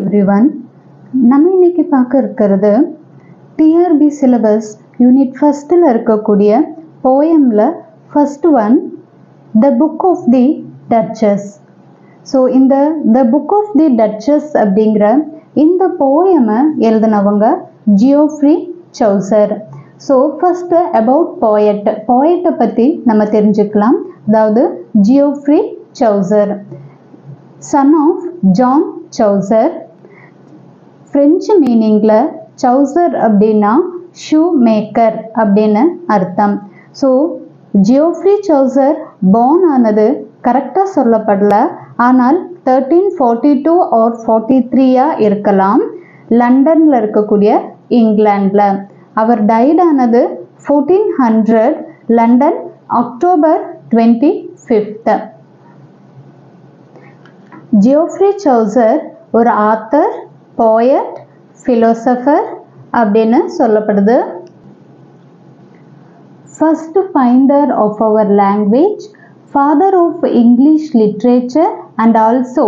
everyone. நம்ம இன்னைக்கு பார்க்க இருக்கிறது டிஆர்பி சிலபஸ் யூனிட் ஃபர்ஸ்ட்ல இருக்கக்கூடிய போயம்ல first one the book of the duchess. So இந்த the book of the duchess அப்படிங்கிற இந்த போயமை எழுதினவங்க Geoffrey Chaucer. So first about போயட்டை பற்றி நம்ம தெரிஞ்சுக்கலாம். அதாவது Geoffrey Chaucer, son of John Chaucer. French மீனிங்கில் சௌசர் அப்படின்னா ஷூ மேக்கர் அப்படின்னு அர்த்தம். ஸோ ஜியோஃப்ரி சௌசர் பார்ன் ஆனது கரெக்டாக சொல்லப்படல, ஆனால் 1342 or 43 இருக்கலாம், லண்டனில் இருக்கக்கூடிய இங்கிலாண்டில். அவர் டைட் ஆனது 1400 லண்டன் அக்டோபர் 25. ஜியோஃப்ரி சௌசர் ஒரு ஆத்தர், போயட், ஃபிலோசஃபர் அப்படின்னு சொல்லப்படுது. First finder of our language, father of English literature and also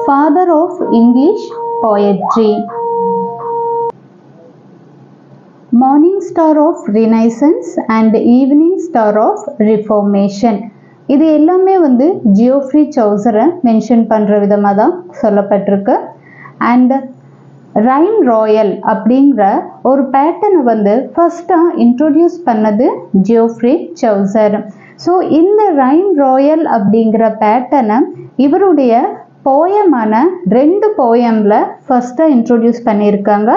father of English poetry. Morning star of renaissance and evening star of reformation. இது எல்லாமே Geoffrey சௌசரை mention பண்ணுற விதமாக தான் சொல்லப்பட்டிருக்கு. And rhyme Royal அப்படிங்கிற ஒரு பேட்டர்னை ஃபர்ஸ்ட்டாக இன்ட்ரோடியூஸ் பண்ணது ஜியோஃப்ரி சௌசர். ஸோ இந்த ரைம் ராயல் அப்படிங்கிற பேட்டர்னை இவருடைய போயமான 2 போயமில் ஃபர்ஸ்ட்டாக இன்ட்ரோடியூஸ் பண்ணியிருக்காங்க.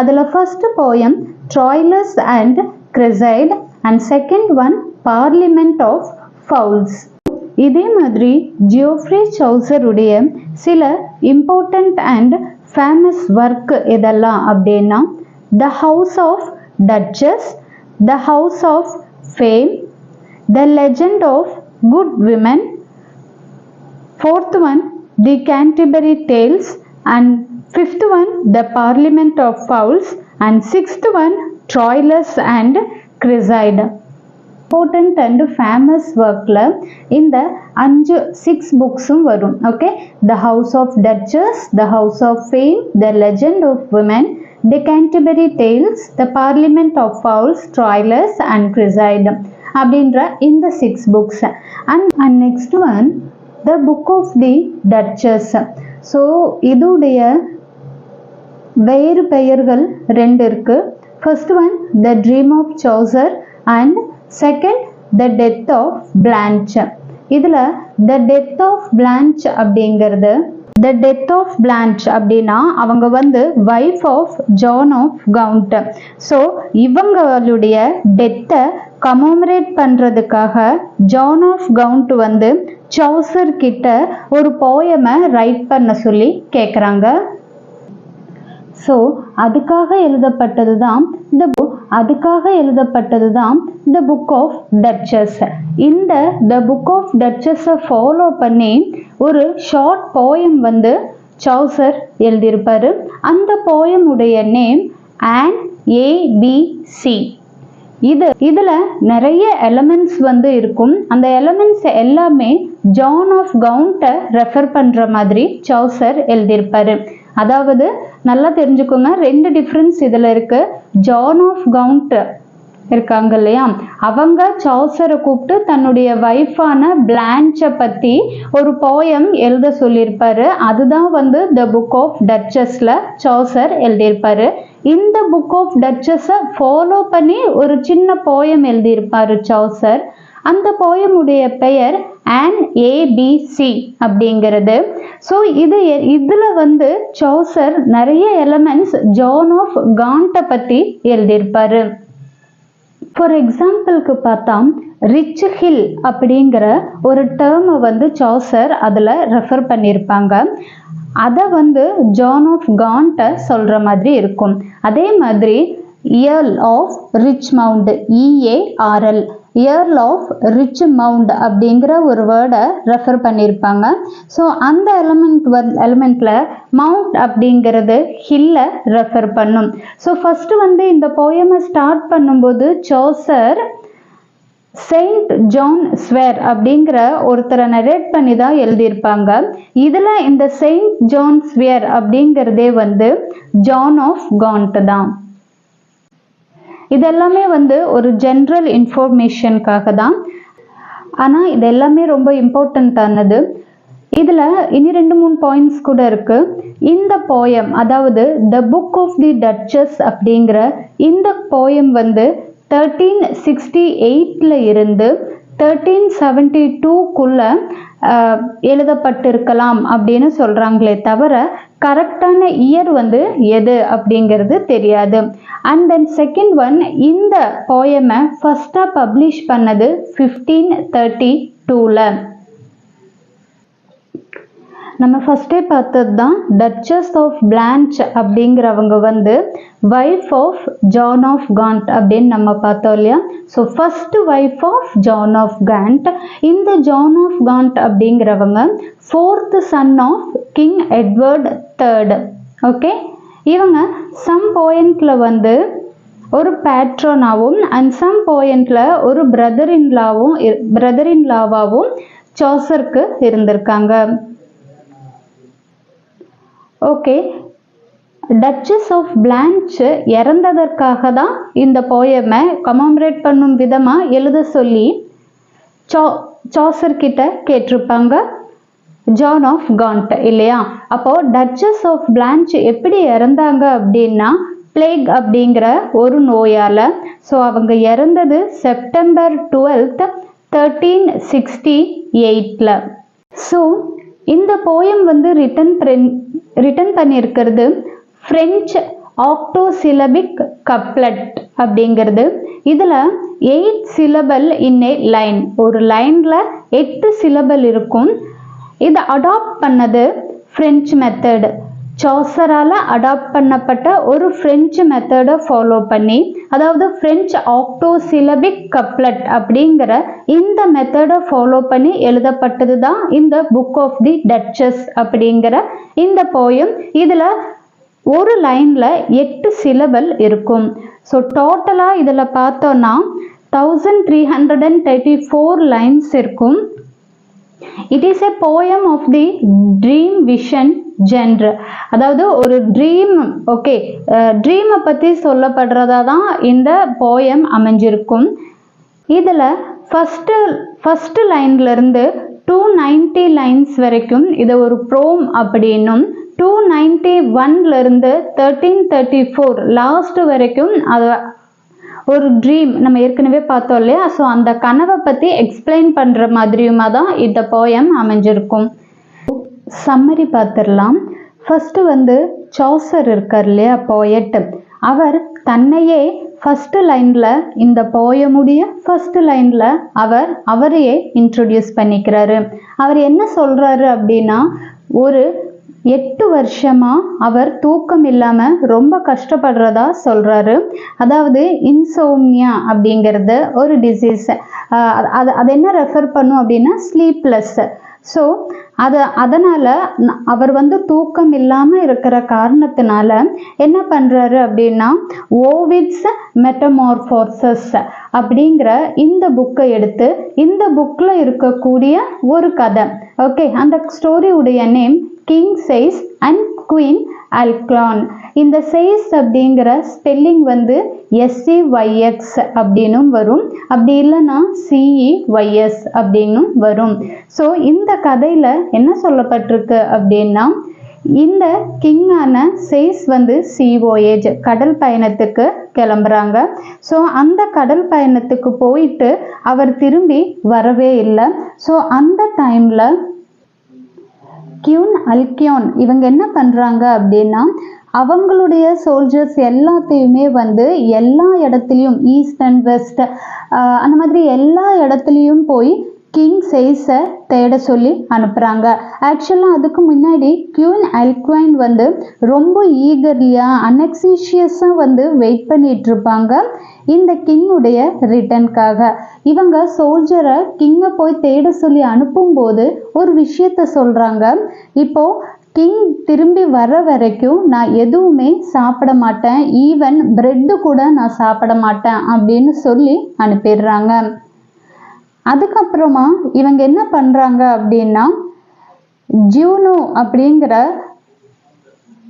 அதில் first poem Troilus and Criseyde and second one parliament of fowls. இதே மாதிரி ஜியோஃப்ரி சௌசருடைய சில இம்பார்ட்டண்ட் அண்ட் ஃபேமஸ் ஒர்க் இதெல்லாம் அப்படின்னா the house of duchess, the house of fame, the legend of good women, fourth one the Canterbury tales, and fifth one the parliament of fowls, and sixth one Troilus and Criseyde. Important and famous ஒர்க்கில் இந்த 6 புக்ஸும் வரும். Okay, the house of duchess, the house of fame, the legend of women, the Canterbury tales, the parliament of fowls, Troilus and Criseyde அப்படின்ற இந்த 6 books. And next one the book of the duchess. So இதோடைய வேறு பெயர்கள் 2 இருக்கு. First one the dream of Chaucer and second the death of Blanche. இதில் the death of Blanche அப்படிங்கிறது, த death of Blanche அப்படின்னா அவங்க wife of John of Gaunt. So இவங்களுடைய டெத்தை கமோமரேட் பண்ணுறதுக்காக ஜான் ஆஃப் கவுண்ட் சௌசர் கிட்ட ஒரு போயமை ரைட் பண்ண சொல்லி கேட்குறாங்க. ஸோ அதுக்காக எழுதப்பட்டது தான் த புக் ஆஃப் டச்சஸ். இந்த த புக் ஆஃப் டச்சஸை ஃபாலோ பண்ணி ஒரு ஷார்ட் போயம் சௌசர் எழுதியிருப்பாரு. அந்த போயமுடைய நேம் ஆன் ஏபிசி. இதில் நிறைய எலமெண்ட்ஸ் இருக்கும். அந்த எலமெண்ட்ஸ் எல்லாமே ஜான் ஆஃப் கவுண்ட்டை ரெஃபர் பண்ணுற மாதிரி சௌசர் எழுதியிருப்பாரு. அதாவது நல்லா தெரிஞ்சுக்கோங்க, 2 டிஃப்ரென்ஸ் இதில் இருக்கு. ஜான் ஆஃப் கவுண்ட் இருக்காங்க இல்லையா, அவங்க சௌசரை கூப்பிட்டு தன்னுடைய வைஃபான பிளான்ச்சை பற்றி ஒரு போயம் எழுத சொல்லியிருப்பாரு. அதுதான் த புக் ஆஃப் டச்சஸில் சௌசர் எழுதியிருப்பாரு. இந்த புக் ஆஃப் டச்சஸை ஃபாலோ பண்ணி ஒரு சின்ன போயம் எழுதியிருப்பாரு சௌசர். அந்த போயமுடைய பெயர் ஆன் ஏபிசி அப்படிங்கிறது. ஸோ இதில் சௌசர் நிறைய எலமெண்ட்ஸ் ஜான் ஆஃப் காண்ட்டை பற்றி எழுதியிருப்பாரு. ஃபார் எக்ஸாம்பிளுக்கு பார்த்தா ரிச் ஹில் அப்படிங்கிற ஒரு டேர்மை சௌசர் அதில் ரெஃபர் பண்ணியிருப்பாங்க. அதை ஜான் ஆஃப் காண்ட்டை சொல்கிற மாதிரி இருக்கும். அதே மாதிரி earl of Richmond, EARL, earl of Richmond அப்படிங்கிற ஒரு வேர்டை ரெஃபர் பண்ணியிருப்பாங்க. ஸோ அந்த எலிமெண்ட்டில் மவுண்ட் அப்படிங்கிறது ஹில்லை ரெஃபர் பண்ணும். ஸோ ஃபஸ்ட்டு இந்த போயமை ஸ்டார்ட் பண்ணும்போது சௌசர் செயின்ட் ஜான் ஸ்வேர் அப்படிங்கிற ஒருத்தரை நரேட் பண்ணி தான் எழுதியிருப்பாங்க. இதுல இந்த செயின்ட் ஜான் ஸ்வேர் அப்படிங்கிறதே வந்து ஜான் ஆஃப் காண்ட் தான். இதெல்லாமே வந்து ஒரு ஜென்ரல் இன்ஃபர்மேஷனுக்காக தான். ஆனால் இது எல்லாமே ரொம்ப இம்பார்ட்டண்ட்டானது. இதில் இனி 2-3 பாயிண்ட்ஸ் கூட இருக்கு. இந்த போயம், அதாவது the book of the duchess அப்படிங்கிற இந்த போயம் வந்து 1368 இருந்து 1372 எழுதப்பட்டிருக்கலாம் அப்படின்னு சொல்றாங்களே தவிர கரெக்டான இயர் வந்து எது அப்படிங்கிறது தெரியாது. அண்ட் தென் செகண்ட் ஒன், இந்த போயமை ஃபர்ஸ்டா பப்ளிஷ் பண்ணது 1532. நம்ம ஃபர்ஸ்டே பார்த்தது தான் டச்சஸ் ஆஃப் பிளான்ச் அப்படிங்கிறவங்க வந்து wife of John of Gaunt அப்படின்னு நம்ம பார்த்தோம் இல்லையா. So first wife of John of Gaunt. இந்த ஜான் ஆஃப் காண்ட் அப்படிங்கிறவங்க 4th son of King Edward III. Okay, இவங்க சம் போயண்ட்ல வந்து ஒரு பேட்ரோனாவும் அண்ட் சம் போயண்ட்ல ஒரு பிரதர் இன் லாவாவும் சாசருக்கு இருந்திருக்காங்க. ஓகே, டச்சஸ் ஆஃப் பிளான்ச் இறந்ததற்காக தான் இந்த போயமை கமெமரேட் பண்ணும் விதமா எழுத சொல்லி சாசர் கிட்ட கேட்டிருப்பாங்க ஜான் ஆஃப் காண்ட் இல்லையா. அப்போ டச்சஸ் ஆஃப் பிளான்ச் எப்படி இறந்தாங்க அப்படின்னா பிளேக் அப்படிங்கிற ஒரு நோயால. ஸோ அவங்க இறந்தது செப்டம்பர் 12, 1368. ஸோ இந்த போயம் வந்து ரிட்டன் பண்ணியிருக்கிறது பிரெஞ்சு ஆக்டோசிலபிக் கப்லெட் அப்படிங்கிறது. இதில் 8 syllable இன் ஏ லைன். ஒரு லைனில் 8 syllable இருக்கும். இதை அடாப்ட் பண்ணது ஃப்ரெஞ்சு மெத்தட். சாசரால் அடாப்ட் பண்ணப்பட்ட ஒரு ஃப்ரெஞ்சு மெத்தடை ஃபாலோ பண்ணி, அதாவது ஃப்ரெஞ்சு ஆக்டோசிலபிக் கப்லெட் அப்படிங்கிற இந்த மெத்தடை ஃபாலோ பண்ணி எழுதப்பட்டது தான் இந்த புக் ஆஃப் தி டச்சஸ் அப்படிங்கிற இந்த போயம். இதில் ஒரு லைனில் 8 syllable இருக்கும். ஸோ டோட்டலாக இதில் பார்த்தோன்னா 1334 லைன்ஸ் இருக்கும். It is a poem of the dream vision genre. அதாவது ஒரு ட்ரீம், ஓகே, ட்ரீமை பற்றி சொல்லப்படுறதா தான் இந்த போயம் அமைஞ்சிருக்கும். இதில் ஃபஸ்ட்டு லைன்லேருந்து 290 லைன்ஸ் வரைக்கும் இதை ஒரு ப்ரோம் அப்படின்னும், 291 1334 லாஸ்ட் வரைக்கும் அது ஒரு ட்ரீம் நம்ம ஏற்கனவே பார்த்தோம் இல்லையா. ஸோ அந்த கனவை பற்றி எக்ஸ்பிளைன் பண்ணுற மாதிரியுமா தான் இந்த போயம் அமைஞ்சிருக்கும். சம்மரி பார்த்துடலாம். ஃபர்ஸ்ட் வந்து சாசர் இருக்கார் இல்லையா, போயட். அவர் தன்னையே ஃபர்ஸ்ட் லைன்ல, இந்த போயமுடைய ஃபர்ஸ்ட் லைன்ல அவரையே இன்ட்ரோடியூஸ் பண்ணிக்கிறாரு. அவர் என்ன சொல்றாரு அப்படின்னா, ஒரு 8 வருஷமா அவர் தூக்கம் இல்லாம ரொம்ப கஷ்டப்படுறதா சொல்றாரு. அதாவது இன்சோம்னியா அப்படிங்கிறது ஒரு டிசீஸ். அது என்ன ரெஃபர் பண்ணும் அப்படின்னா ஸ்லீப்லெஸ். ஸோ அதனால அவர் வந்து தூக்கம் இல்லாமல் இருக்கிற காரணத்தினால என்ன பண்ணுறாரு அப்படின்னா ஓவிட்ஸ் மெட்டமார்ஃபோசஸ் அப்படிங்கிற இந்த புக்கை எடுத்து இந்த புக்கில் இருக்கக்கூடிய ஒரு கதை. ஓகே, அந்த ஸ்டோரியுடைய நேம் கிங் செய்ஸ் அண்ட் குயின் அல்க்லான். இந்த செய்ஸ் அப்படிங்கிற ஸ்பெல்லிங் வந்து SEYX அப்படின்னும் வரும், அப்படி இல்லைன்னா CEYS அப்படின்னும் வரும். ஸோ இந்த கதையில் என்ன சொல்லப்பட்டிருக்கு அப்படின்னா, இந்த கிங்கான செய்ஸ் வந்து சீவோயேஜ் கடல் பயணத்துக்கு கிளம்புறாங்க. ஸோ அந்த கடல் பயணத்துக்கு போயிட்டு அவர் திரும்பி வரவே இல்லை. ஸோ அந்த டைமில் கியூன் அல்கியோன் இவங்க என்ன பண்ணுறாங்க அப்படின்னா, அவங்களுடைய சோல்ஜர்ஸ் எல்லாத்தையுமே வந்து எல்லா இடத்துலையும் ஈஸ்ட் அண்ட் வெஸ்ட் அந்த மாதிரி எல்லா இடத்துலையும் போய் கிங் செய்ஸை தேட சொல்லி அனுப்புகிறாங்க. ஆக்சுவலாக அதுக்கு முன்னாடி கியூன் அல்குவைன் வந்து ரொம்ப ஈகர்லியாக அன்எக்ஸிஷியஸாக வந்து வெயிட் பண்ணிட்டு இருப்பாங்க இந்த கிங்குடைய ரிட்டர்னுக்காக. இவங்க சோல்ஜரை கிங்கை போய் தேட சொல்லி அனுப்பும்போது ஒரு விஷயத்த சொல்கிறாங்க, இப்போது கிங் திரும்பி வர வரைக்கும் நான் எதுவுமே சாப்பிட மாட்டேன், ஈவன் பிரெட்டு கூட நான் சாப்பிட மாட்டேன் அப்படின்னு சொல்லி அனுப்பிடுறாங்க. அதுக்கப்புறமா இவங்க என்ன பண்றாங்க அப்படின்னா, ஜூனோ அப்படிங்கிற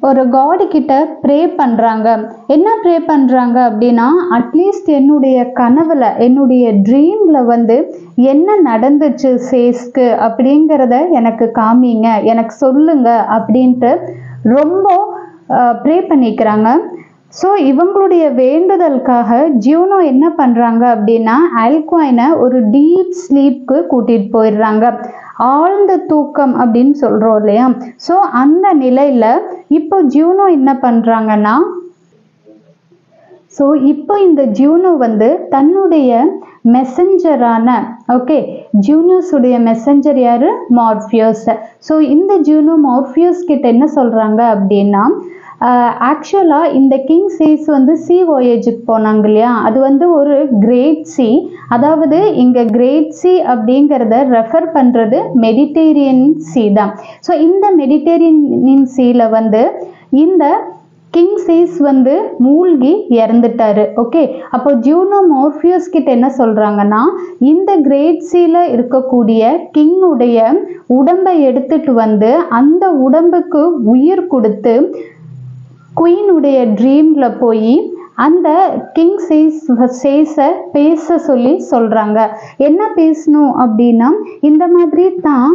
ஒரு காடு கிட்ட ப்ரே பண்றாங்க. என்ன ப்ரே பண்றாங்க அப்படின்னா, அட்லீஸ்ட் என்னுடைய கனவுல, என்னுடைய ட்ரீம்ல வந்து என்ன நடந்துச்சு சேஸ்க்கு அப்படிங்கிறத எனக்கு காமிங்க, எனக்கு சொல்லுங்க அப்படின்ட்டு ரொம்ப ப்ரே பண்ணிக்கிறாங்க. ஸோ இவங்களுடைய வேண்டுதலுக்காக ஜூனோ என்ன பண்றாங்க அப்படின்னா, ஆல்குவைனை ஒரு டீப் ஸ்லீப்க்கு கூட்டிட்டு போயிடுறாங்க. ஆழ்ந்த தூக்கம் அப்படின்னு சொல்றோம் இல்லையா? ஸோ அந்த நிலையில இப்போ ஜூனோ என்ன பண்றாங்கன்னா, ஸோ இப்போ இந்த ஜூனோ வந்து தன்னுடைய மெசஞ்சரான, ஓகே, ஜூனோஸுடைய மெசஞ்சர் யாரு? மார்ஃபியஸ். ஸோ இந்த ஜூனோ மார்ஃபியஸ் கிட்ட என்ன சொல்றாங்க அப்படின்னா, ஆக்சுவலாக இந்த கிங் சீஸ் வந்து சி voyageக்கு போனாங்க இல்லையா, அது வந்து ஒரு கிரேட் சி. அதாவது இங்கே கிரேட் சி அப்படிங்கிறத ரெஃபர் பண்ணுறது மெடிட்டேரியன் சி தான். ஸோ இந்த மெடிட்டேரியன் சீல வந்து இந்த கிங் சீஸ் வந்து மூழ்கி இறந்துட்டாரு. ஓகே, அப்போ ஜூனோ மார்ஃபியஸ் கிட்ட என்ன சொல்றாங்கன்னா, இந்த கிரேட் சீல இருக்கக்கூடிய கிங்குடைய உடம்பை எடுத்துட்டு வந்து அந்த உடம்புக்கு உயிர் கொடுத்து குயினுடைய ட்ரீம்ல போய் அந்த கிங் சேஸை பேச சொல்லி சொல்றாங்க. என்ன பேசணும் அப்படின்னா, இந்த மாதிரி தான்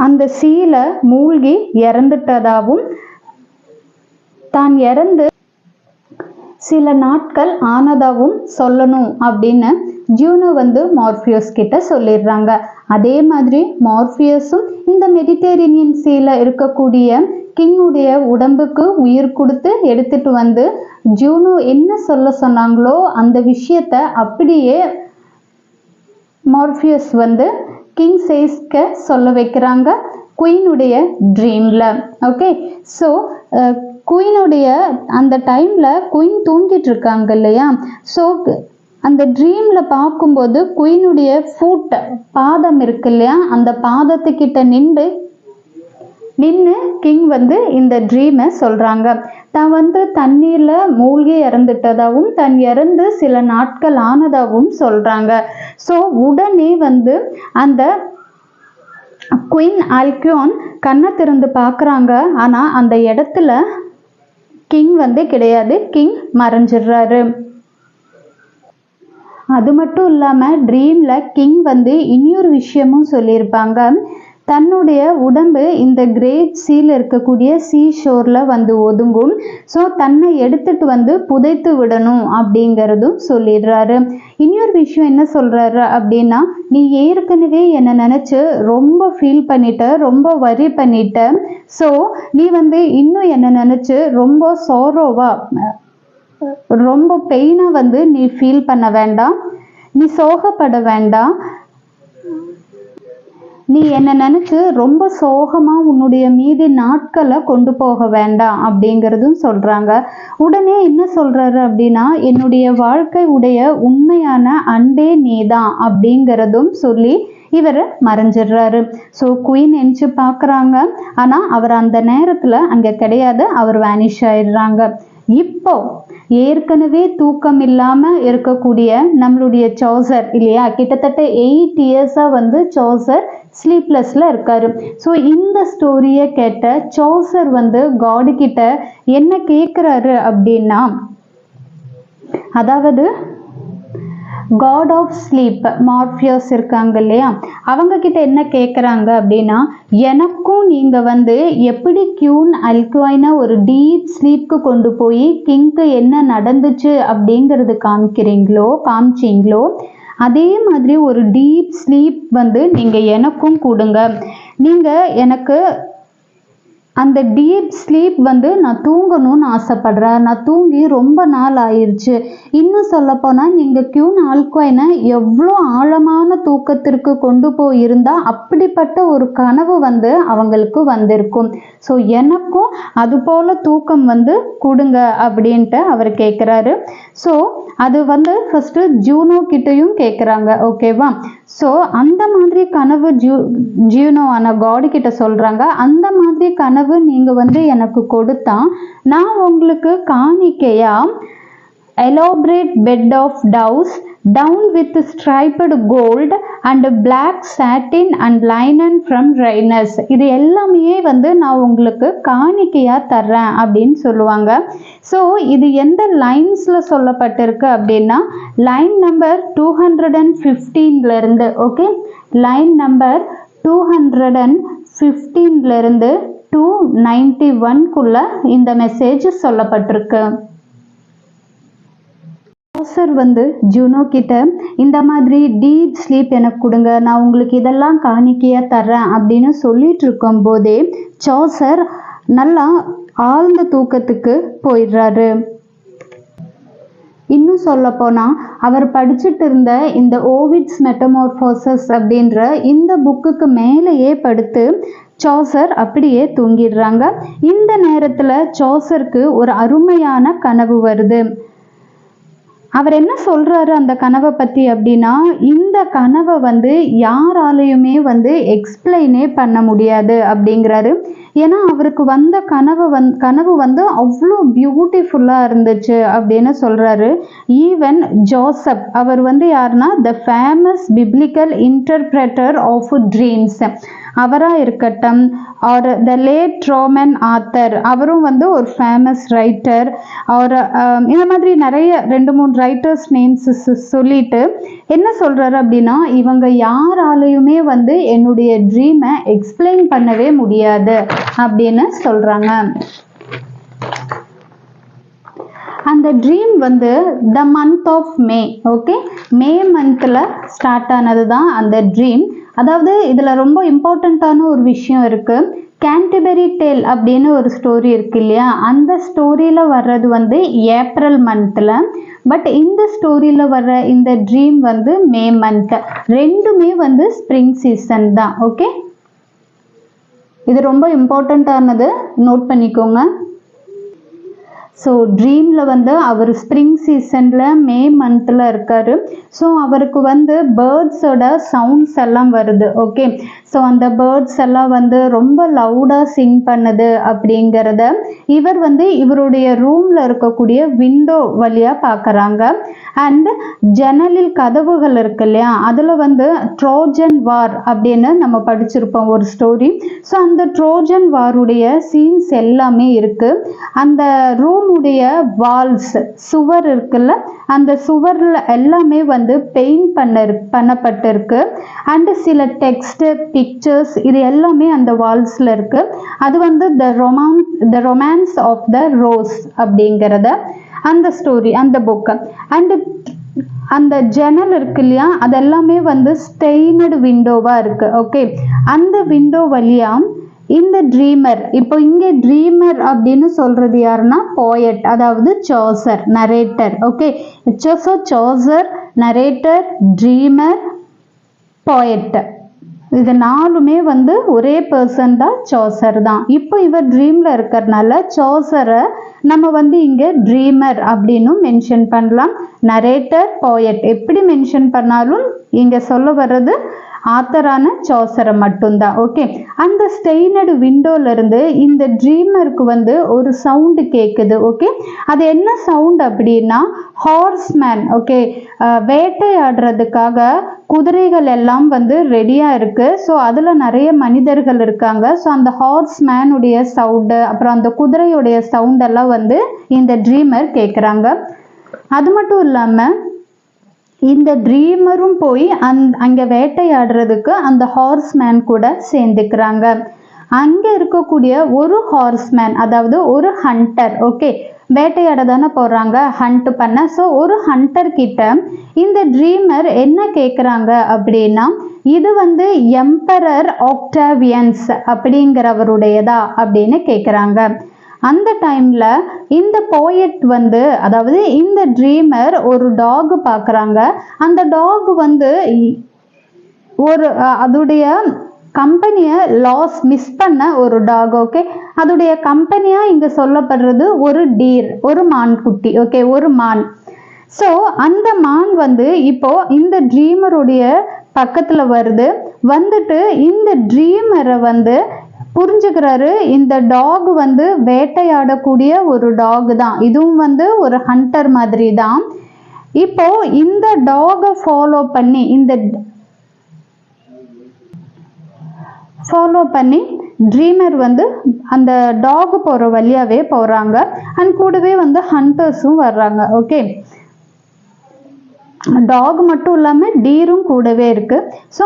அந்த சீல மூழ்கி இறந்துட்டதாகவும், தான் இறந்து சில நாட்கள் ஆனதாகவும் சொல்லணும் அப்படின்னு ஜூனோ வந்து மார்ஃபியஸ் கிட்ட சொல்லிடுறாங்க. அதே மாதிரி மார்ஃபியஸும் இந்த மெடிட்டேரியன் சீல இருக்கக்கூடிய கிங்குடைய உடம்புக்கு உயிர் கொடுத்து எடுத்துட்டு வந்து ஜூனோ என்ன சொல்ல சொன்னாங்களோ அந்த விஷயத்த அப்படியே மார்ஃபியஸ் வந்து கிங் சேஸ்க்கு சொல்ல வைக்கிறாங்க குயினுடைய ட்ரீம்ல. ஓகே, ஸோ குயினுடைய அந்த டைம்ல குயின் தூங்கிட்டு இருக்காங்க இல்லையா, ஸோ அந்த ட்ரீம்ல பார்க்கும்போது குயினுடைய ஃபுட், பாதம் இருக்கு இல்லையா, அந்த பாதத்துக்கிட்ட நின்று கிங் வந்து இந்த ட்ரீமை சொல்றாங்க. தான் வந்து தண்ணீர்ல மூழ்கி இறந்துட்டதாகவும் தன் இறந்து சில நாட்கள் ஆனதாகவும் சொல்றாங்க. ஸோ உடனே வந்து அந்த குயின் ஆல்குவான் கண்ணை திறந்து பார்க்குறாங்க. ஆனால் அந்த இடத்துல கிங் வந்து கிடையாது, கிங் மறைஞ்சிடுறாரு. அது மட்டும் இல்லாமல் ட்ரீமில் கிங் வந்து இன்னொரு விஷயமும் சொல்லியிருப்பாங்க. தன்னுடைய உடம்பு இந்த கிரேட் சீல இருக்கக்கூடிய சீ ஷோரில் வந்து ஒதுங்கும். ஸோ தன்னை எடுத்துட்டு வந்து புதைத்து விடணும் அப்படிங்கிறதும் சொல்லிடுறாரு. இன்னொரு விஷயம் என்ன சொல்கிறாரு அப்படின்னா, நீ ஏற்கனவே என்னை நினச்சி ரொம்ப ஃபீல் பண்ணிட்ட, ரொம்ப வரி பண்ணிட்ட. ஸோ நீ வந்து இன்னும் என்னை நினச்சி ரொம்ப சோரோவாக, ரொம்ப பெயினாக வந்து நீ ஃபீல் பண்ண வேண்டாம், நீ சோகப்பட வேண்டாம், நீ என்னை நினச்சி ரொம்ப சோகமாக உன்னுடைய மீதி நாட்களை கொண்டு போக வேண்டாம் அப்படிங்கிறதும் சொல்கிறாங்க. உடனே என்ன சொல்கிறாரு அப்படின்னா, என்னுடைய வாழ்க்கை உடைய உண்மையான அன்பே நீதான் அப்படிங்கிறதும் சொல்லி இவர் மறைஞ்சிடுறாரு. ஸோ குயின் எஞ்சி பார்க்குறாங்க, ஆனால் அவர் அந்த நேரத்தில் அங்கே கிடையாது, அவர் வேனிஷ் ஆயிடுறாங்க. இப்போ ஏற்கனவே தூக்கம் இல்லாமல் இருக்கக்கூடிய நம்மளுடைய சோசர் இல்லையா, கிட்டத்தட்ட 8 இயர்ஸாக வந்து சோசர் ஸ்லீப்லெஸ்ல இருக்காரு. ஸோ இந்த ஸ்டோரியை கேட்ட சோசர் வந்து காடு கிட்ட என்ன கேட்குறாரு அப்படின்னா, அதாவது காட் ஆஃப் ஸ்லீப் மார்ஃபியஸ் இருக்காங்க இல்லையா, அவங்க கிட்ட என்ன கேட்குறாங்க அப்படின்னா, எனக்கும் நீங்கள் வந்து எப்படி கியூன் ஆல்குவைனை ஒரு டீப் ஸ்லீப்க்கு கொண்டு போய் கிங்க்கு என்ன நடந்துச்சு அப்படிங்கிறது காமிச்சிங்களோ அதே மாதிரி ஒரு டீப் ஸ்லீப் வந்து நீங்கள் எனக்கும் கொடுங்க. நீங்கள் எனக்கு அந்த டீப் ஸ்லீப் வந்து நான் தூங்கணும்னு ஆசைப்படுறேன், நான் தூங்கி ரொம்ப நாள் ஆயிடுச்சு. இன்னும் சொல்லப்போனால் நீங்கள் கியூன் ஆல்குவைனை எவ்வளோ ஆழமான தூக்கத்திற்கு கொண்டு போயிருந்தால் அப்படிப்பட்ட ஒரு கனவு வந்து அவங்களுக்கு வந்திருக்கும். ஸோ எனக்கும் அதுபோல் தூக்கம் வந்து கொடுங்க அப்படின்ட்டு அவர் கேட்குறாரு. ஸோ அது வந்து ஃபஸ்ட்டு ஜூனோ கிட்டையும் கேட்குறாங்க. ஓகேவா? ஸோ அந்த மாதிரி கனவு ஜூனோ ஆன காடு கிட்ட சொல்கிறாங்க, அந்த மாதிரி கனவு நீங்கள் வந்து எனக்கு கொடுத்தா நான் உங்களுக்கு காணிக்கையா elaborate bed of doves down with striped gold and black satin and linen from Rhinus. இது எல்லாமே வந்து நான் உங்களுக்கு காணிக்கையா தர்றேன் அப்படின்னு சொல்லுவாங்க. ஸோ இது எந்த லைன்ஸ்ல சொல்லப்பட்டிருக்கு அப்படின்னா லைன் நம்பர் 215 இருந்து, ஓகே, லைன் நம்பர் 215 இருந்து 291 இந்த மெசேஜ் சொல்லப்பட்டிருக்கு. சார் வந்து ஜூனோ கிட்ட இந்த மாதிரி டீப் ஸ்லீப் எனக்கு கொடுங்க, நான் உங்களுக்கு இதெல்லாம் காணிக்கையா தர்றேன் அப்படின்னு சொல்லிட்டு இருக்கும் போதே சாசர் நல்லா ஆழ்ந்த தூக்கத்துக்கு போயிடுறாரு. இன்னும் சொல்ல போனா அவர் படிச்சுட்டு இருந்த இந்த ஓவிட்ஸ் மெட்டமார்போசஸ் அப்படின்ற இந்த புக்குக்கு மேலேயே படுத்து சாசர் அப்படியே தூங்கிடுறாங்க. இந்த நேரத்துல சாசருக்கு ஒரு அருமையான கனவு வருது. அவர் என்ன சொல்றாரு அந்த கனவை பத்தி அப்படின்னா, இந்த கனவை வந்து யாராலையுமே வந்து எக்ஸ்பிளைனே பண்ண முடியாது அப்படிங்கிறாரு. ஏன்னா அவருக்கு வந்த கனவு வந்து அவ்வளோ பியூட்டிஃபுல்லா இருந்துச்சு அப்படின்னு சொல்றாரு. ஈவன் ஜோசப், அவர் வந்து யாருன்னா the famous biblical interpreter of dreams, அவராக இருக்கட்டும், or the late Roman author, அவரும் வந்து ஒரு ஃபேமஸ் ரைட்டர், அவர் இந்த மாதிரி நிறைய 2-3 ரைட்டர்ஸ் நேம்ஸ் சொல்லிட்டு என்ன சொல்றாரு அப்படின்னா, இவங்க யாராலையுமே வந்து என்னுடைய ட்ரீமை எக்ஸ்பிளைன் பண்ணவே முடியாது அப்படின்னு சொல்றாங்க. அந்த ட்ரீம் வந்து the month of May, okay, May மந்த்ல ஸ்டார்ட் ஆனது தான் அந்த ட்ரீம். அதாவது இதுல ரொம்ப இம்பார்ட்டண்ட்டான ஒரு விஷயம் இருக்கு. கேன்டர்பரி டேல் அப்படின்னு ஒரு ஸ்டோரி இருக்கு இல்லையா, அந்த ஸ்டோரியில வர்றது வந்து ஏப்ரல் மந்த்ல, பட் இந்த ஸ்டோரியில வர்ற இந்த ட்ரீம் வந்து மே மந்த். ரெண்டுமே வந்து ஸ்ப்ரிங் சீசன் தான். ஓகே, இது ரொம்ப இம்பார்ட்டண்ட்டானது, நோட் பண்ணிக்கோங்க. ஸோ ட்ரீமில் வந்து அவர் ஸ்ப்ரிங் சீசனில் மே மந்தில் இருக்கார். ஸோ அவருக்கு வந்து பேர்ட்ஸோட சவுண்ட்ஸ் எல்லாம் வருது. ஓகே, ஸோ அந்த பேர்ட்ஸ் எல்லாம் வந்து ரொம்ப லவுடாக சிங் பண்ணுது அப்படிங்கிறத இவர் வந்து இவருடைய ரூமில் இருக்கக்கூடிய விண்டோ வழியாக பார்க்குறாங்க. அண்ட் ஜன்னலில் கதவுகள் இருக்கு இல்லையா, அதில் வந்து ட்ரோஜன் வார் அப்படின்னு நம்ம படிச்சிருப்போம் ஒரு ஸ்டோரி. ஸோ அந்த ட்ரோஜன் வாருடைய சீன்ஸ் எல்லாமே இருக்குது. அந்த ரூமுடைய வால்ஸ், சுவர் இருக்குல்ல, அந்த சுவரில் எல்லாமே வந்து பெயிண்ட் பண்ணப்பட்டிருக்கு. அண்டு சில டெக்ஸ்ட், பிக்சர்ஸ், இது எல்லாமே அந்த வால்ஸில் இருக்குது. அது வந்து the romance of the rose அப்படிங்கிறத அந்த ஸ்டோரி, அந்த புக்கு. அண்டு அந்த ஜன்னல் இருக்கு இல்லையா, அதெல்லாமே வந்து ஸ்டெயினடு விண்டோவாக இருக்குது. ஓகே, அந்த விண்டோ வழியாக இந்த ட்ரீமர், இப்போ இங்கே ட்ரீமர் அப்படின்னு சொல்கிறது யாருன்னா போயட், அதாவது Chaucer, narrator. Okay, so Chaucer, narrator, dreamer, poet, இது நாலுமே வந்து ஒரே பர்சன் தான், சாசர் தான். இப்போ இவர் ட்ரீமில் இருக்கிறதுனால சாசரை நம்ம வந்து இங்கே ட்ரீமர் அப்படின்னு மென்ஷன் பண்ணலாம். நரேட்டர், போயட் எப்படி மென்ஷன் பண்ணாலும் இங்கே சொல்ல வர்றது ஆத்தரான சாசரை மட்டும்தான். ஓகே, அந்த ஸ்டெயினடு விண்டோலேருந்து இந்த ட்ரீமருக்கு வந்து ஒரு சவுண்டு கேட்குது. ஓகே, அது என்ன சவுண்ட் அப்படின்னா ஹார்ஸ்மேன். ஓகே, வேட்டையாடுறதுக்காக குதிரைகள் எல்லாம் வந்து ரெடியாக இருக்குது. ஸோ அதில் நிறைய மனிதர்கள் இருக்காங்க. ஸோ அந்த ஹார்ஸ்மேனுடைய சவுண்டு, அப்புறம் அந்த குதிரையுடைய சவுண்டெல்லாம் வந்து இந்த ட்ரீமர் கேட்குறாங்க. அது மட்டும் இல்லாமல் இந்த ட்ரீமரும் போய் அங்கே வேட்டையாடுறதுக்கு அந்த ஹார்ஸ்மேன் கூட சேர்ந்துக்கிறாங்க. அங்கே இருக்கக்கூடிய ஒரு ஹார்ஸ்மேன், அதாவது ஒரு ஹண்டர், ஓகே, வேட்டையாட தானே போகிறாங்க, ஹண்ட் பண்ண. ஸோ ஒரு ஹண்டர் கிட்ட இந்த ட்ரீமர் என்ன கேட்குறாங்க அப்படின்னா, இது வந்து எம்பரர் ஆக்டாவியன்ஸ் அப்படிங்கிறவருடையதா அப்படின்னு கேட்குறாங்க. அந்த டைமில் இந்த போயட் வந்து, அதாவது இந்த ட்ரீமர் ஒரு டாக் பார்க்குறாங்க. அந்த டாக் வந்து ஒரு அதோடைய கம்பெனியை மிஸ் பண்ண ஒரு டாக். ஓகே, அதோடைய கம்பெனியாக இங்கே சொல்லப்படுறது ஒரு டீர், ஒரு மான் குட்டி. ஓகே, ஒரு மான். ஸோ அந்த மான் வந்து இப்போ இந்த ட்ரீமருடைய பக்கத்தில் வந்துட்டு இந்த ட்ரீமரை வந்து புரிஞ்சுக்கிறாரு. இந்த டாக் வந்து வேட்டையாடக்கூடிய ஒரு டாக் தான், இதுவும் வந்து ஒரு ஹண்டர் மாதிரி தான். இப்போ இந்த டாகை ஃபாலோ பண்ணி ட்ரீமர் வந்து அந்த டாக் போகிற வழியாகவே போகிறாங்க. அண்ட் கூடவே வந்து ஹண்டர்ஸும் வர்றாங்க. ஓகே, டாக் மட்டும் இல்லாமல் டீரும் கூடவே இருக்கு. ஸோ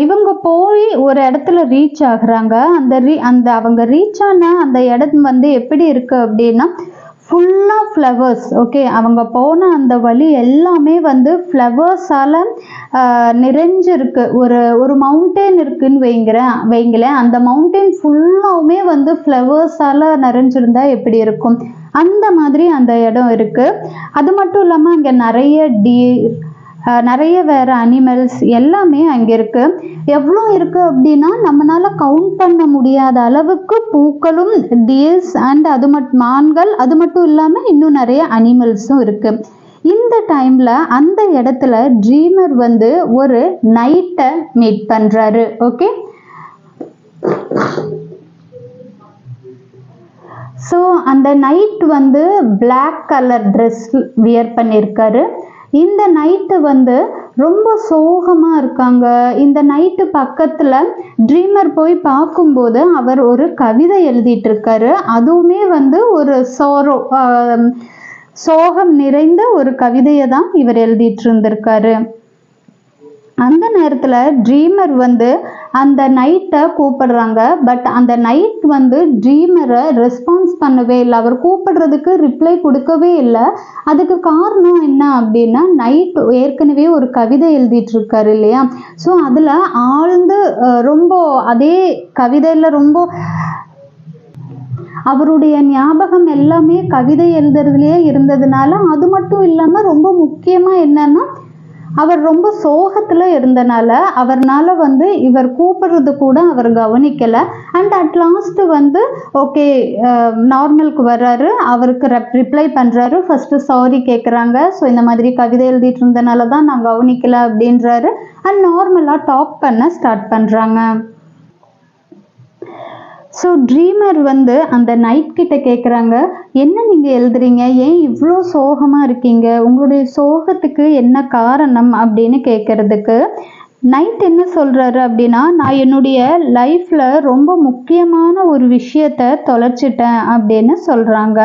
இவங்க போய் ஒரு இடத்துல ரீச் ஆகுறாங்க. அந்த அவங்க ரீச் ஆன அந்த இடம் வந்து எப்படி இருக்கு அப்படின்னா ஃபுல்லாக ஃப்ளவர்ஸ். ஓகே, அவங்க போன அந்த வழி எல்லாமே வந்து ஃப்ளவர்ஸால் நிறைஞ்சிருக்கு. ஒரு மவுண்டெயின் இருக்குன்னு வைங்களேன். அந்த மவுண்டெயின் ஃபுல்லாகவுமே வந்து ஃப்ளவர்ஸால் நிறைஞ்சிருந்தா எப்படி இருக்கும், அந்த மாதிரி அந்த இடம் இருக்குது. அது மட்டும் இல்லாமல் அங்கே நிறைய டீர், நிறைய வேறு அனிமல்ஸ் எல்லாமே அங்கே இருக்குது. எவ்வளோ இருக்குது அப்படின்னா நம்மளால் கவுண்ட் பண்ண முடியாத அளவுக்கு பூக்களும், டீர்ஸ் அண்ட் மான்கள், அது மட்டும் இல்லாமல் இன்னும் நிறைய அனிமல்ஸும் இருக்குது. இந்த டைமில் அந்த இடத்துல ட்ரீமர் வந்து ஒரு நைட்டை மீட் பண்ணுறாரு. ஓகே, ஸோ அந்த நைட் வந்து பிளாக் கலர் ட்ரெஸ் வியர் பண்ணியிருக்காரு. இந்த நைட்டு வந்து ரொம்ப சோகமாக இருக்காங்க. இந்த நைட்டு பக்கத்தில் ட்ரீமர் போய் பார்க்கும்போது அவர் ஒரு கவிதை எழுதிட்டு இருக்காரு. அதுவுமே வந்து ஒரு சோகம் நிறைந்த ஒரு கவிதையை தான் இவர் எழுதிட்டு இருந்திருக்காரு. அந்த நேரத்தில் ட்ரீமர் வந்து அந்த நைட்டை கூப்பிடுறாங்க. பட் அந்த நைட் வந்து ட்ரீமரை ரெஸ்பான்ஸ் பண்ணவே இல்லை. அவர் கூப்பிடுறதுக்கு ரிப்ளை கொடுக்கவே இல்லை. அதுக்கு காரணம் என்ன அப்படின்னா, நைட் ஏற்கனவே ஒரு கவிதை எழுதிட்டு இருக்காரு இல்லையா. ஸோ அதில் ஆழ்ந்து ரொம்ப அதே கவிதையில் ரொம்ப அவருடைய ஞாபகம் எல்லாமே கவிதை எழுதுறதுலேயே இருந்ததுனால, அது மட்டும் இல்லாமல் ரொம்ப முக்கியமாக என்னன்னா, அவர் ரொம்ப சோகத்தில் இருந்தனால அவர்னால வந்து இவர் கூப்பிடுறது கூட அவர் கவனிக்கலை. அண்ட் அட் லாஸ்ட் வந்து ஓகே நார்மலுக்கு வர்றாரு. அவருக்கு ரிப்ளை பண்ணுறாரு. ஃபஸ்ட்டு சாரி கேட்குறாங்க. ஸோ இந்த மாதிரி கவிதை எழுதிட்டு இருந்தனால தான் நான் கவனிக்கலை அப்படின்றாரு. அண்ட் நார்மலாக டாக் பண்ண ஸ்டார்ட் பண்ணுறாங்க. ஸோ ட்ரீமர் வந்து அந்த நைட் கிட்ட கேட்குறாங்க, என்ன நீங்கள் எழுதுறீங்க, ஏன் இவ்வளோ சோகமாக இருக்கீங்க, உங்களுடைய சோகத்துக்கு என்ன காரணம் அப்படின்னு கேட்குறதுக்கு நைட் என்ன சொல்கிறாரு அப்படின்னா, நான் என்னுடைய லைஃப்பில் ரொம்ப முக்கியமான ஒரு விஷயத்தை தொலைச்சிட்டேன் அப்படின்னு சொல்கிறாங்க.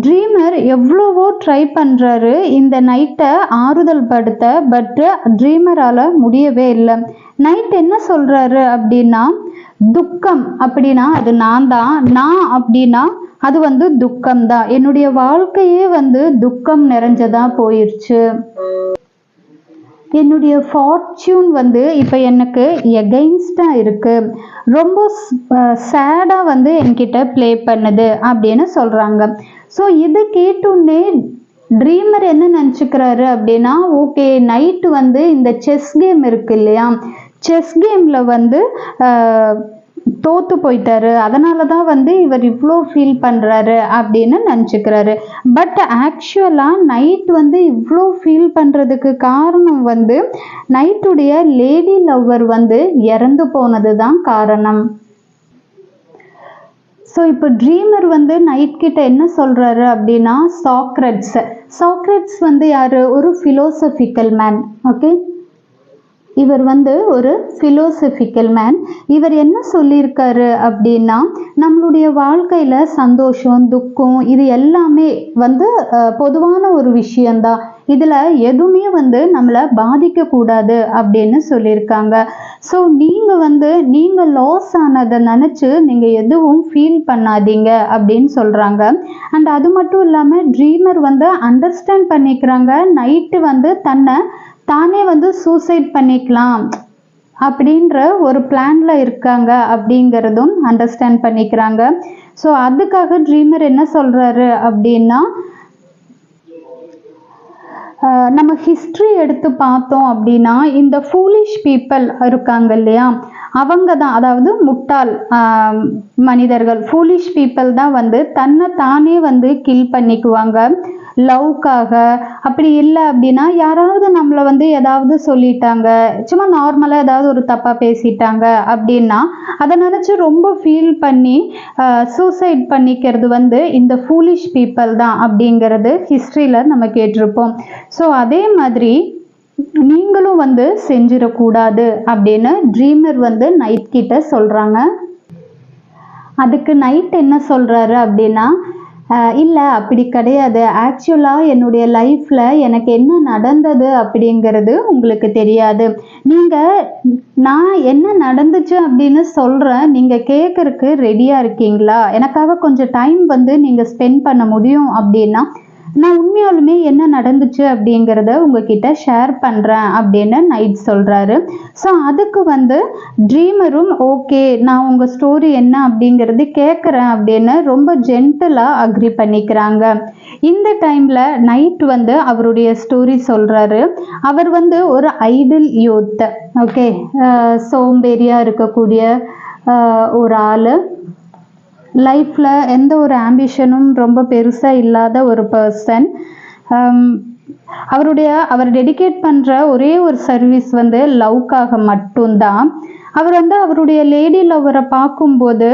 ட்ரீமர் எவ்வளவோ ட்ரை பண்ணுறாரு இந்த நைட்டை ஆறுதல் படுத்த. பட்டு ட்ரீமரால் முடியவே இல்லை. நைட் என்ன சொல்கிறாரு அப்படின்னா, துக்கம் அப்படின்னா அது நான் தான், நான் அப்படின்னா அது வந்து துக்கம் தான், என்னுடைய வாழ்க்கையே வந்து துக்கம் நிறைஞ்சதா போயிடுச்சு, என்னுடைய ஃபார்ச்சூன் வந்து இப்போ எனக்கு எகெயின்ஸ்டாக இருக்குது, ரொம்ப சேடாக வந்து என்கிட்ட ப்ளே பண்ணுது அப்படின்னு சொல்கிறாங்க. ஸோ இது கேட்டோன்னே ட்ரீமர் என்ன நினச்சிக்கிறாரு அப்படின்னா, ஓகே நைட்டு வந்து இந்த செஸ் கேம் இருக்கு இல்லையா, செஸ் கேமில் வந்து தோற்று போயிட்டாரு, அதனால தான் வந்து இவர் இவ்வளோ ஃபீல் பண்ணுறாரு அப்படின்னு நினச்சிக்கிறாரு. பட் ஆக்சுவலாக நைட் வந்து இவ்வளோ ஃபீல் பண்ணுறதுக்கு காரணம் வந்து நைட்டுடைய லேடி லவ்வர் வந்து இறந்து போனது தான் காரணம். ஸோ இப்போ ட்ரீமர் வந்து நைட் கிட்ட என்ன சொல்கிறாரு அப்படின்னா, சாக்ரட்ஸ் வந்து யார், ஒரு ஃபிலோசபிக்கல் மேன். ஓகே, இவர் வந்து ஒரு ஃபிலோசபிக்கல் மேன். இவர் என்ன சொல்லியிருக்காரு அப்படின்னா, நம்மளுடைய வாழ்க்கையில் சந்தோஷம், துக்கம் இது எல்லாமே வந்து பொதுவான ஒரு விஷயந்தான், இதில் எதுவுமே வந்து நம்மளை பாதிக்கக்கூடாது அப்படின்னு சொல்லியிருக்காங்க. ஸோ நீங்கள் லாஸ் ஆனதை நினச்சி நீங்கள் எதுவும் ஃபீல் பண்ணாதீங்க அப்படின்னு சொல்கிறாங்க. அண்ட் அது மட்டும் இல்லாமல் ட்ரீமர் வந்து அண்டர்ஸ்டாண்ட் பண்ணிக்கிறாங்க, நைட்டு வந்து தானே வந்து சூசைட் பண்ணிக்கலாம் அப்படின்ற ஒரு பிளான்ல இருக்காங்க அப்படிங்கிறதும் அண்டர்ஸ்டாண்ட் பண்ணிக்கிறாங்க. ஸோ அதுக்காக ட்ரீமர் என்ன சொல்கிறாரு அப்படின்னா, நம்ம ஹிஸ்ட்ரி எடுத்து பார்த்தோம் அப்படின்னா இந்த ஃபூலிஷ் பீப்புள் இருக்காங்க இல்லையா, அவங்க தான், அதாவது முட்டாள் மனிதர்கள், ஃபூலிஷ் பீப்புள் தான் வந்து தன்னை தானே வந்து கில் பண்ணிக்குவாங்க. லவ்க்காக, அப்படி இல்லை அப்படின்னா யாராவது நம்மளை வந்து ஏதாவது சொல்லிட்டாங்க, சும்மா நார்மலாக ஏதாவது ஒரு தப்பாக பேசிட்டாங்க அப்படின்னா அதை நினச்சி ரொம்ப ஃபீல் பண்ணி சூசைட் பண்ணிக்கிறது வந்து இந்த ஃபூலிஷ் பீப்புள் தான் அப்படிங்கிறது ஹிஸ்ட்ரியில் நம்ம கேட்டிருப்போம். ஸோ அதே மாதிரி நீங்களும் வந்து செஞ்சிடக்கூடாது அப்படின்னு ட்ரீமர் வந்து நைட் கிட்ட சொல்கிறாங்க. அதுக்கு நைட் என்ன சொல்கிறாரு அப்படின்னா, இல்லை அப்படி கிடையாது, ஆக்சுவலாக என்னுடைய லைஃப்பில் எனக்கு என்ன நடந்தது அப்படிங்கிறது உங்களுக்கு தெரியாது. நீங்கள் நான் என்ன நடந்துச்சு அப்படின்னு சொல்கிறேன், நீங்கள் கேட்குறக்கு ரெடியாக இருக்கீங்களா? எனக்காக கொஞ்சம் டைம் வந்து நீங்கள் ஸ்பெண்ட் பண்ண முடியும் அப்படின்னா நான் உண்மையாலுமே என்ன நடந்துச்சு அப்படிங்கிறத உங்ககிட்ட ஷேர் பண்ணுறேன் அப்படின்னு நைட் சொல்கிறாரு. ஸோ அதுக்கு வந்து ட்ரீமரும் ஓகே, நான் உங்கள் ஸ்டோரி என்ன அப்படிங்கிறது கேட்குறேன் அப்படின்னு ரொம்ப ஜென்டிலாக அக்ரி பண்ணிக்கிறாங்க. இந்த டைமில் நைட் வந்து அவருடைய ஸ்டோரி சொல்கிறாரு. அவர் வந்து ஒரு ஐடில் யூத், ஓகே, சோம்பேறியாக இருக்கக்கூடிய ஒரு ஆள், லைஃப்பில் எந்த ஒரு ஆம்பிஷனும் ரொம்ப பெருசாக இல்லாத ஒரு பர்சன். அவர் டெடிகேட் பண்ணுற ஒரே ஒரு சர்வீஸ் வந்து லவ்க்காக மட்டும்தான். அவர் வந்து அவருடைய லேடி லவ்வரை பார்க்கும்போது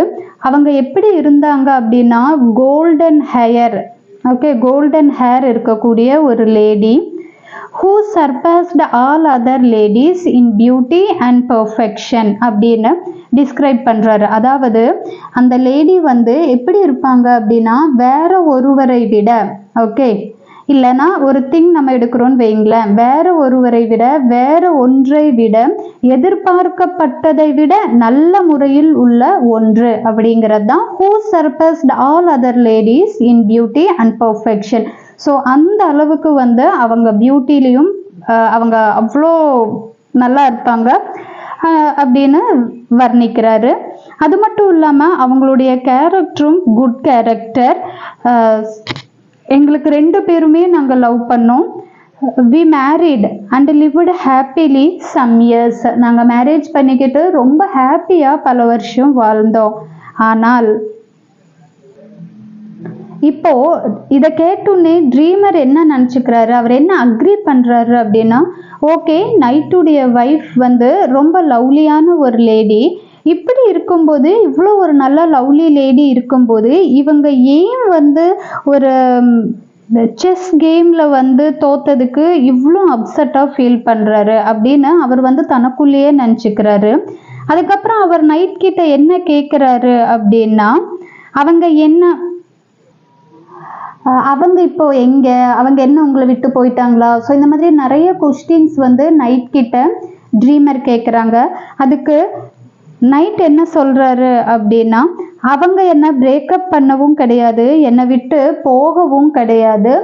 அவங்க எப்படி இருந்தாங்க அப்படின்னா golden hair, okay, golden hair இருக்கக்கூடிய ஒரு lady who surpassed all other ladies in beauty and perfection அப்படின்னு டிஸ்கிரைப் பண்ணுறாரு. அதாவது அந்த லேடி வந்து எப்படி இருப்பாங்க அப்படின்னா வேற ஒருவரை விட, ஓகே, இல்லைன்னா ஒரு திங் நம்ம எடுக்கிறோன்னு வைங்களேன், வேற ஒருவரை விட வேற ஒன்றை விட எதிர்பார்க்கப்பட்டதை விட நல்ல முறையில் உள்ள ஒன்று அப்படிங்கிறது தான் who surpassed all other ladies in beauty and perfection. So அந்த அளவுக்கு வந்து அவங்க பியூட்டிலையும் அவங்க அவ்வளோ நல்லா இருப்பாங்க அப்படின்னு வர்ணிக்கிறாரு. அது மட்டும் இல்லாமல் அவங்களுடைய கேரக்டரும் குட் கேரக்டர். எங்களுக்கு 2 பேருமே நாங்கள் லவ் பண்ணோம். we married and lived happily some years. நாங்கள் மேரேஜ் பண்ணிக்கிட்டு ரொம்ப ஹாப்பியாக பல வருஷம் வாழ்ந்தோம். ஆனால் இப்போ இதை கேட்டோன்னே ட்ரீமர் என்ன நினச்சிக்கிறாரு, அவர் என்ன அக்ரி பண்ணுறாரு அப்படின்னா, ஓகே, நைட்டுடைய வைஃப் வந்து ரொம்ப லவ்லியான ஒரு லேடி, இப்படி இருக்கும்போது இவ்வளோ ஒரு நல்ல லவ்லி லேடி இருக்கும்போது இவங்க ஏன் வந்து ஒரு செஸ் கேமில் வந்து தோத்ததுக்கு இவ்வளோ அப்செட்டாக ஃபீல் பண்ணுறாரு அப்படின்னு அவர் வந்து தனக்குள்ளேயே நினச்சிக்கிறாரு. அதுக்கப்புறம் அவர் நைட் கிட்ட என்ன கேட்குறாரு அப்படின்னா, அவங்க இப்போ எங்கே, அவங்க என்ன உங்களை விட்டு போயிட்டாங்களா? ஸோ இந்த மாதிரி நிறைய கொஸ்டின்ஸ் வந்து நைட் கிட்ட ட்ரீமர் கேட்குறாங்க. அதுக்கு நைட் என்ன சொல்கிறாரு அப்படின்னா, அவங்க என்ன பிரேக்கப் பண்ணவும் கிடையாது, என்னை விட்டு போகவும் கிடையாது,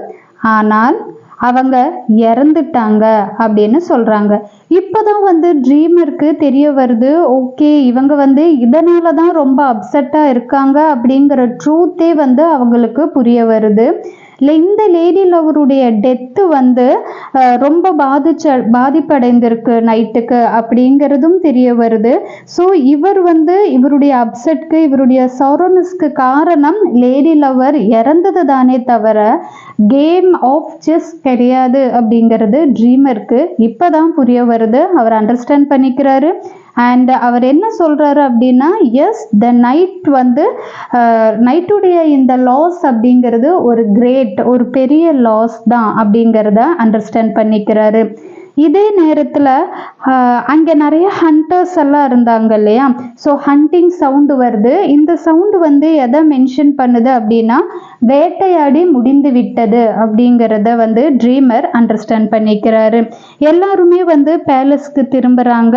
ஆனால் அவங்க இறந்துட்டாங்க அப்படின்னு சொல்கிறாங்க. இப்போதான் வந்து ட்ரீமருக்கு தெரிய வருது, ஓகே, இவங்க வந்து இதனால தான் ரொம்ப அப்செட்டாக இருக்காங்க அப்படிங்கிற ட்ரூத்தே வந்து அவங்களுக்கு புரிய வருது. இந்த லேடி லவருடைய டெத்து வந்து ரொம்ப பாதிப்படைந்திருக்கு நைட்டுக்கு அப்படிங்கிறதும் தெரிய வருது. ஸோ இவர் வந்து இவருடைய அப்செட்க்கு, இவருடைய சாரோனஸ்க்கு காரணம் லேடி லவர் இறந்தது தானே தவிர கேம் ஆஃப் செஸ் கிடையாது அப்படிங்கிறது ட்ரீமருக்கு இப்போதான் புரிய வருது. அவர் அண்டர்ஸ்டாண்ட் பண்ணிக்கிறாரு. அண்ட் அவர் என்ன சொல்கிறாரு அப்படின்னா, எஸ், த நைட் வந்து நைட்டுடைய இந்த லாஸ் அப்படிங்கிறது ஒரு பெரிய லாஸ் தான் அப்படிங்கிறத அண்டர்ஸ்டாண்ட் பண்ணிக்கிறாரு. இதே நேரத்தில் அங்கே நிறைய ஹண்டர்ஸ் எல்லாம் இருந்தாங்க இல்லையா? ஸோ ஹண்டிங் சவுண்டு வருது. இந்த சவுண்டு வந்து எதை மென்ஷன் பண்ணுது அப்படின்னா வேட்டையாடி முடிந்து விட்டது அப்படிங்கிறத வந்து ட்ரீமர் அண்டர்ஸ்டாண்ட் பண்ணிக்கிறாரு. எல்லாருமே வந்து பேலஸ்க்கு திரும்புகிறாங்க.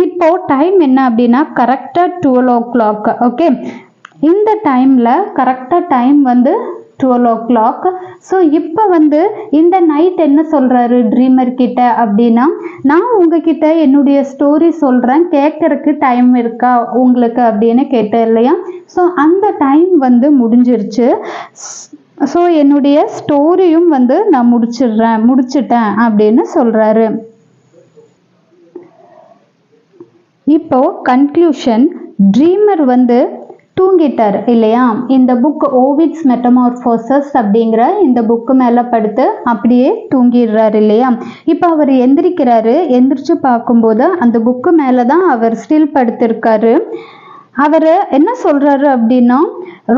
இப்போ டைம் என்ன அப்படின்னா கரெக்டாக 12 o'clock. ஓகே, இந்த டைமில் கரெக்டாக டைம் வந்து 12 o'clock. ஸோ இப்போ வந்து இந்த நைட் என்ன சொல்கிறாரு ட்ரீமர் கிட்ட அப்படின்னா, நான் உங்ககிட்ட என்னுடைய ஸ்டோரி சொல்கிறேன், கேட்கறதுக்கு டைம் இருக்கா உங்களுக்கு அப்படின்னு கேட்டேன் இல்லையா? ஸோ அந்த டைம் வந்து முடிஞ்சிருச்சு. ஸோ என்னுடைய ஸ்டோரியும் வந்து நான் முடிச்சிட்டேன் அப்படின்னு சொல்கிறாரு. இப்போ கன்க்ளூஷன், ட்ரீமர் வந்து தூங்கிட்டார் இல்லையா. இந்த புக் ஓவிட்ஸ் மெட்டமார்போசஸ் அப்படிங்கிற இந்த புக்கு மேலே படுத்து அப்படியே தூங்கிடுறாரு இல்லையா. இப்போ அவர் எந்திரிக்கிறாரு. எந்திரிச்சு பார்க்கும்போது அந்த புக்கு மேலே தான் அவர் ஸ்டில் படுத்திருக்காரு. அவர் என்ன சொல்றாரு அப்படின்னா,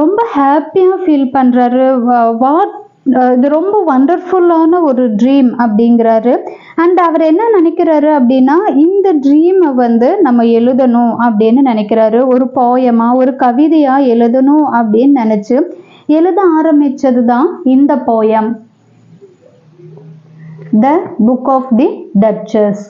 ரொம்ப ஹாப்பியாக ஃபீல் பண்ணுறாரு. இது ரொம்ப வண்டர்ஃபுல்லான ஒரு ட்ரீம் அப்படிங்கிறாரு. அண்ட் அவர் என்ன நினைக்கிறாரு அப்படின்னா, இந்த ட்ரீமை வந்து நம்ம எழுதணும் அப்படின்னு நினைக்கிறாரு. ஒரு போயமா ஒரு கவிதையா எழுதணும் அப்படின்னு நினைச்சு எழுத ஆரம்பிச்சது தான் இந்த poem, the book of the duchess.